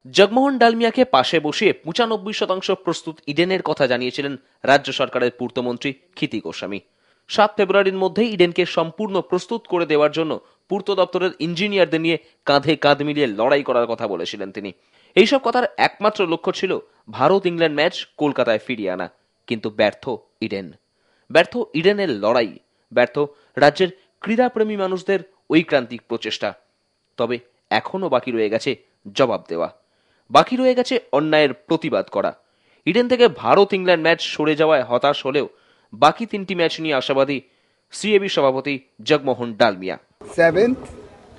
জগমোহন ডালমিয়াকে পাশে বসিয়ে ৯৫% প্রস্তুত ইডেনের কথা জানিয়েছিলেন রাজ্য সরকারের পূর্তমন্ত্রী ক্ষিতি গোস্বামী। ৭ ফেব্রুয়ারির মধ্যেই ইডেনকে সম্পূর্ণ প্রস্তুত করে দেওয়ার জন্য পূর্ত দপ্তরের ইঞ্জিনিয়ারদের নিয়ে কাঁধে কাঁধ মিলিয়ে লড়াই করার কথা বলেছিলেন তিনি। এইসব কথার একমাত্র লক্ষ্য ছিল ভারত ইংল্যান্ড ম্যাচ কলকাতায় ফিরিয়ে আনা। কিন্তু ব্যর্থ ইডেন, ব্যর্থ ইডেনের লড়াই, ব্যর্থ রাজ্যের ক্রীড়াপ্রেমী মানুষদের ঐক্রান্তিক প্রচেষ্টা। তবে এখনো বাকি রয়ে গেছে জবাব দেওয়া, বাকি রয়ে গেছে অন্যায়ের প্রতিবাদ করা। ইডেন থেকে ভারত ইংল্যান্ড ম্যাচ সরে যাওয়ায় হতাশ হলেও বাকি 3টি ম্যাচ নিয়ে আশাবাদী সিএবি সভাপতি Jagmohan Dalmiya. 7th,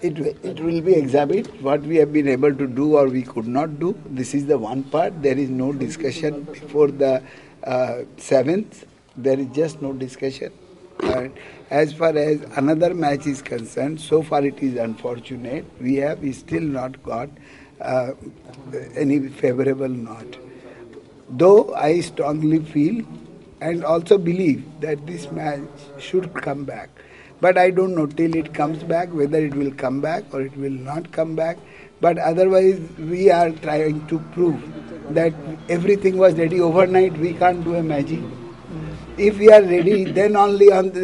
it will be exhibit what we have been able to do or we could not do. This is the one part. There is no discussion before the 7th. There is just no discussion. As far as another match is concerned, so far it is unfortunate. We have still not got any favorable note. Though I strongly feel and also believe that this match should come back. But I don't know till it comes back whether it will come back or it will not come back. But otherwise we are trying to prove that everything was ready overnight. We can't do a magic. If we are ready, then only on the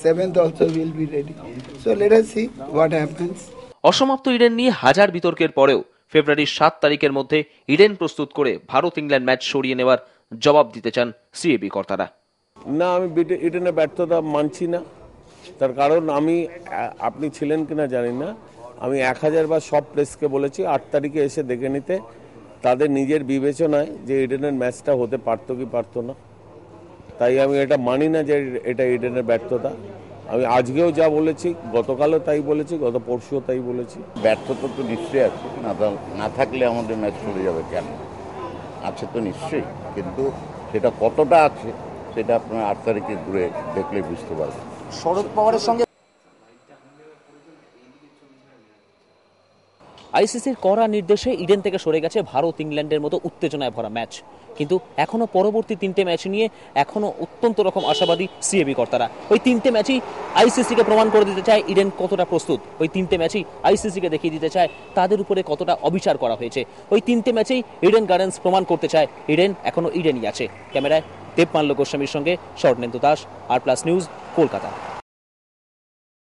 7th also we will be ready. So let us see what happens. অসমাপ্ত Eden নিয়ে হাজার বিতর্কের পরেও ফেব্রুয়ারির 7 তারিখের মধ্যে Eden প্রস্তুত করে ভারত ইংল্যান্ড ম্যাচ সরিয়ে নেওয়ার জবাব দিতে চান সিএবি কর্তারা। না, আমি ইডেনের ব্যর্থতা মানছি না। তার কারণ আপনি ছিলেন কিনা জানি না, আমি 1000 বার সব প্রেসকে বলেছি 8 তারিখে এসে দেখে নিতে তাদের নিজের বিবেচনায় যে ইডেনের ম্যাচটা হতে পারতো কি পারতো না। তাই আমি এটা মানি না যে এটা ইডেনের ব্যর্থতা। আমি আজকেও যা বলেছি, গতকালও তাই বলেছি, গত পরশুও তাই বলেছি। ব্যর্থতা তো নিশ্চয়ই আছে, না থাকলে আমাদের ম্যাচ চলে যাবে কেন? আছে তো নিশ্চয়ই, কিন্তু সেটা কতটা আছে সেটা আপনার 8 তারিখে ঘুরে দেখলে বুঝতে পারবেন। শরদ পাওয়ারের সঙ্গে আইসিসির কড়া নির্দেশে ইডেন থেকে সরে গেছে ভারত ইংল্যান্ডের মতো উত্তেজনায় ভরা ম্যাচ। কিন্তু এখনো পরবর্তী 3টে ম্যাচ নিয়ে এখনো অত্যন্ত রকম আশাবাদী সিএবি কর্তারা। ওই 3টে ম্যাচই আইসিসিকে প্রমাণ করে দিতে চায় ইডেন কতটা প্রস্তুত। ওই 3টে ম্যাচই আইসিসিকে দেখিয়ে দিতে চায় তাদের উপরে কতটা অবিচার করা হয়েছে। ওই 3টে ম্যাচেই ইডেন গার্ডেন্স প্রমাণ করতে চায় ইডেন এখনো ইডেনই আছে। ক্যামেরায় দেবমাল্য গোস্বামীর সঙ্গে শরণেন্দু দাস, আর প্লাস নিউজ, কলকাতা।